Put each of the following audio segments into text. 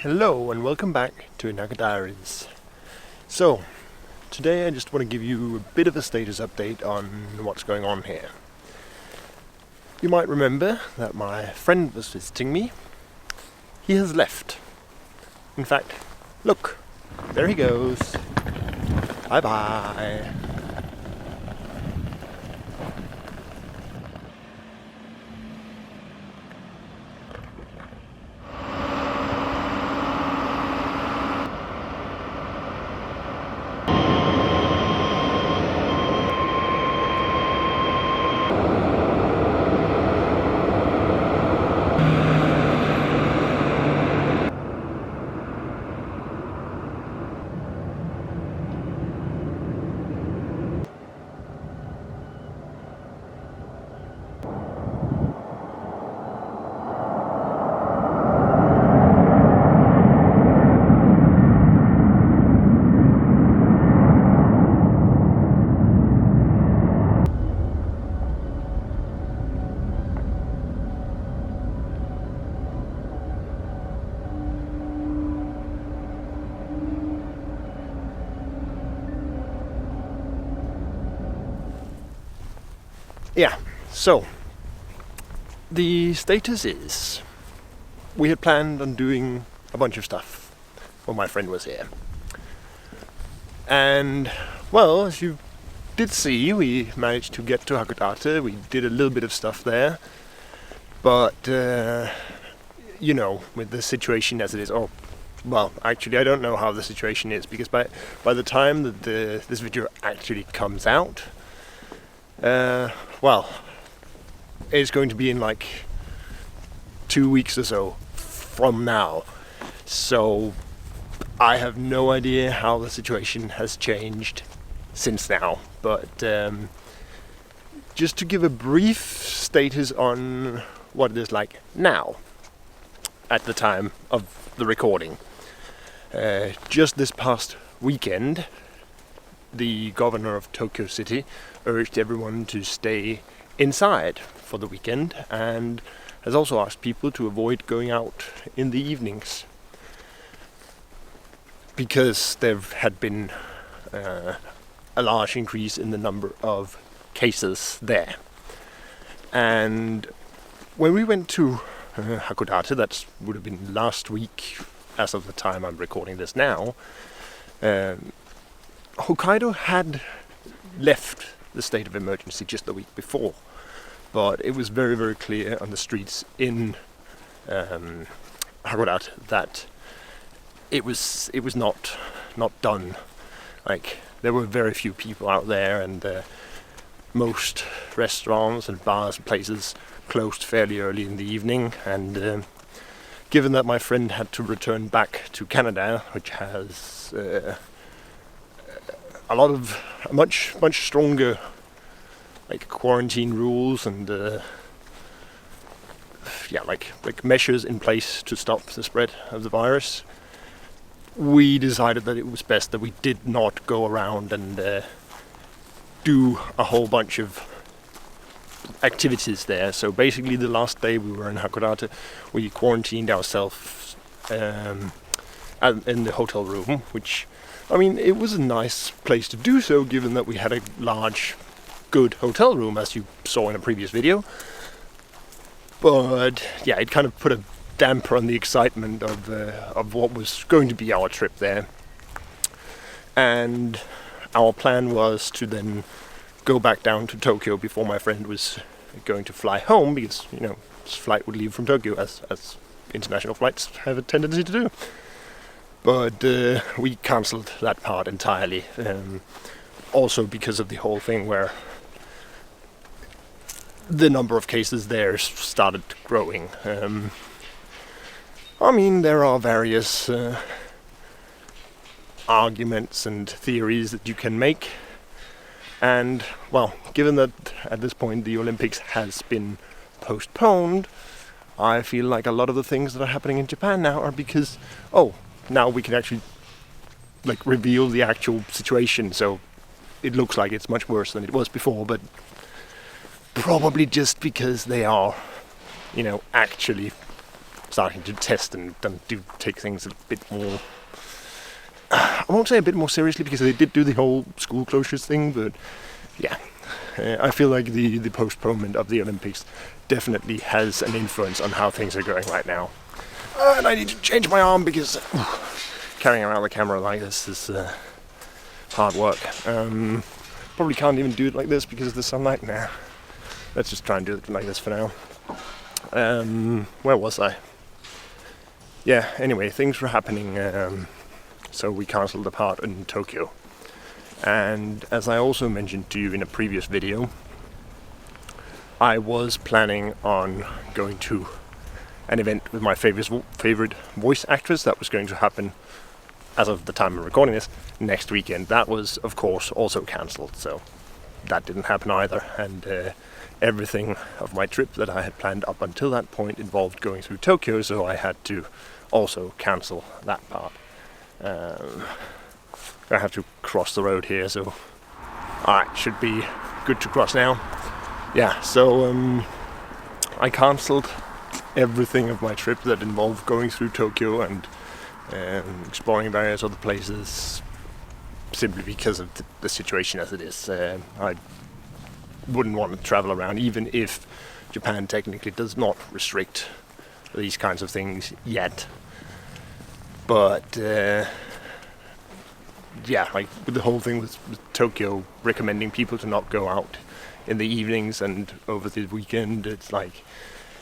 Hello and welcome back to Hakodate. So, today I just want to give you a bit of a status update on what's going on here. You might remember that my friend was visiting me. He has left. In fact, look, there he goes. Bye bye. Yeah, so the status is we had planned on doing a bunch of stuff when my friend was here. And, well, as you did see, we managed to get to Hakodate. We did a little bit of stuff there. But, with the situation as it is, well, actually, I don't know how the situation is, because by the time that this video actually comes out, it's going to be in like 2 weeks or so from now. So I have no idea how the situation has changed since now. But just to give a brief status on what it is like now, at the time of the recording. Just this past weekend, the governor of Tokyo City urged everyone to stay inside for the weekend and has also asked people to avoid going out in the evenings because there had been a large increase in the number of cases there. And when we went to Hakodate, that would have been last week as of the time I'm recording this now, Hokkaido had left the state of emergency just the week before, but it was very, very clear on the streets in Hakodate that it was not done. Like, there were very few people out there, and most restaurants and bars and places closed fairly early in the evening. And given that my friend had to return back to Canada, which has a lot of much stronger like quarantine rules and like measures in place to stop the spread of the virus, we decided that it was best that we did not go around and do a whole bunch of activities there. So basically the last day we were in Hakodate, we quarantined ourselves in the hotel room, which, I mean, it was a nice place to do so, given that we had a large, good hotel room, as you saw in a previous video. But yeah, it kind of put a damper on the excitement of what was going to be our trip there. And our plan was to then go back down to Tokyo before my friend was going to fly home, because, his flight would leave from Tokyo, as international flights have a tendency to do. But we cancelled that part entirely, also because of the whole thing where the number of cases there started growing. There are various arguments and theories that you can make, and, well, given that at this point the Olympics has been postponed, I feel like a lot of the things that are happening in Japan now are because, now we can actually reveal the actual situation, so it looks like it's much worse than it was before, but probably just because they are, actually starting to test and do take things a bit more. I won't say a bit more seriously, because they did do the whole school closures thing, but yeah, I feel like the postponement of the Olympics definitely has an influence on how things are going right now. And I need to change my arm, because carrying around the camera like this is hard work. Probably can't even do it like this because of the sunlight. Nah, let's just try and do it like this for now. Where was I? Yeah, anyway, things were happening, so we cancelled the part in Tokyo. And as I also mentioned to you in a previous video, I was planning on going to an event with my favorite voice actress that was going to happen, as of the time of recording this, next weekend. That was, of course, also cancelled, so that didn't happen either. And everything of my trip that I had planned up until that point involved going through Tokyo, so I had to also cancel that part. I have to cross the road here, so alright, should be good to cross now. Yeah, so I cancelled everything of my trip that involved going through Tokyo and exploring various other places, simply because of the situation as it is. I wouldn't want to travel around, even if Japan technically does not restrict these kinds of things yet. But yeah, like with the whole thing with Tokyo recommending people to not go out in the evenings and over the weekend, it's like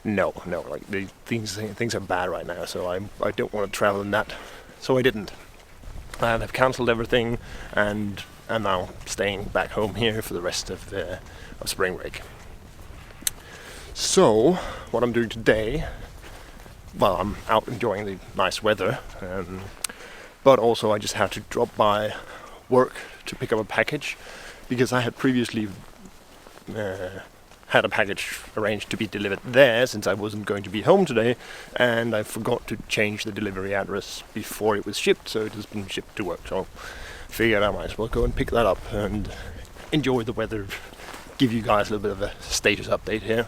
no, like things are bad right now, so I don't want to travel in that, so I didn't. And I've cancelled everything, and I'm now staying back home here for the rest of spring break. So what I'm doing today, well, I'm out enjoying the nice weather, but also I just had to drop by work to pick up a package, because I had previously had a package arranged to be delivered there, since I wasn't going to be home today, and I forgot to change the delivery address before it was shipped, so it has been shipped to work. So I figured I might as well go and pick that up and enjoy the weather, give you guys a little bit of a status update here.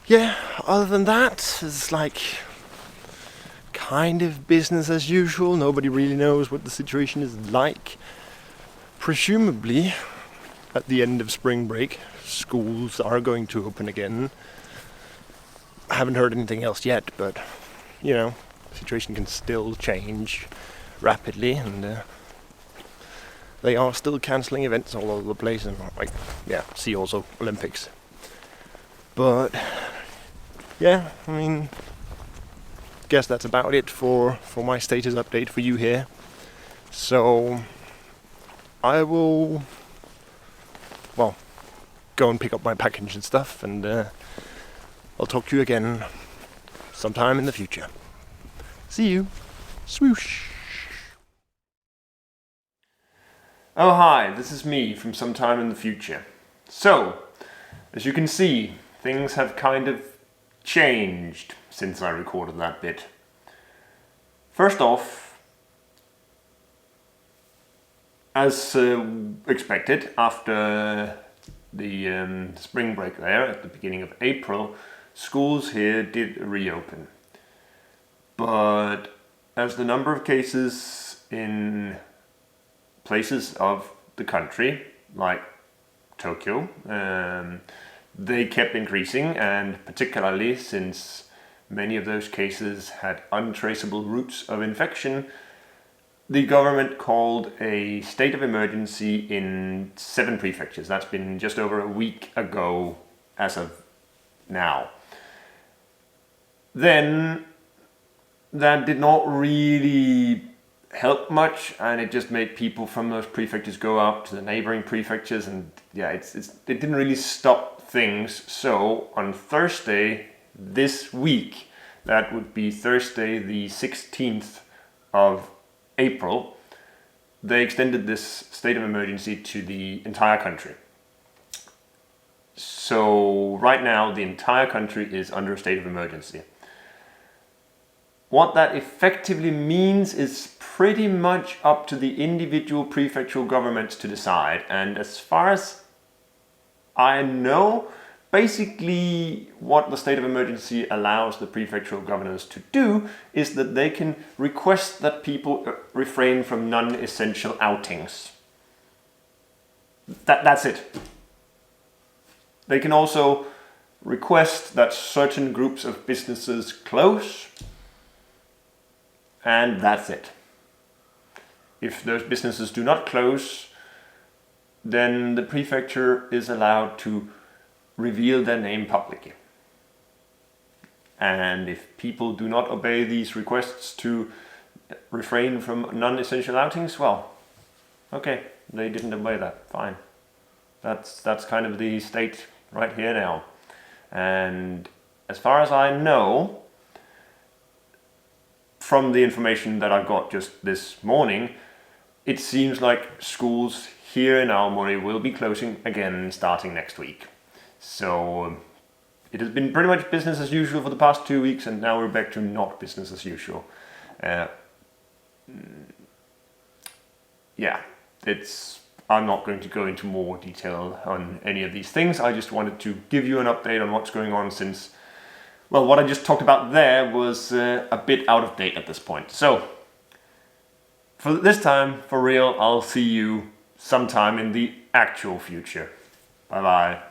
Yeah, other than that, it's like kind of business as usual. Nobody really knows what the situation is like. Presumably, at the end of spring break, schools are going to open again. I haven't heard anything else yet, but, you know, the situation can still change rapidly, and they are still cancelling events all over the place, and, like, yeah, see also Olympics. But, yeah, I mean, guess that's about it for my status update for you here. So I will, well, go and pick up my package and stuff, and I'll talk to you again sometime in the future. See you. Swoosh. Oh hi, this is me from sometime in the future. So, as you can see, things have kind of changed since I recorded that bit. First off, as expected, after the spring break there at the beginning of April, schools here did reopen. But as the number of cases in places of the country, like Tokyo, they kept increasing, and particularly since many of those cases had untraceable routes of infection, the government called a state of emergency in 7 prefectures. That's been just over a week ago as of now. Then that did not really help much, and it just made people from those prefectures go out to the neighboring prefectures, and yeah, it didn't really stop things. So on Thursday this week, that would be Thursday the 16th of April, they extended this state of emergency to the entire country. So right now the entire country is under a state of emergency. What that effectively means is pretty much up to the individual prefectural governments to decide, and as far as I know, basically what the state of emergency allows the prefectural governors to do is that they can request that people refrain from non-essential outings. That's it. They can also request that certain groups of businesses close, and that's it. If those businesses do not close, then the prefecture is allowed to reveal their name publicly. And if people do not obey these requests to refrain from non-essential outings, well, okay, they didn't obey that, fine. That's kind of the state right here now. And as far as I know, from the information that I got just this morning, it seems like schools here in Aomori will be closing again starting next week. So it has been pretty much business as usual for the past 2 weeks, and now we're back to not business as usual. I'm not going to go into more detail on any of these things. I just wanted to give you an update on what's going on since, well, what I just talked about there was a bit out of date at this point. So for this time, for real, I'll see you sometime in the actual future. Bye bye.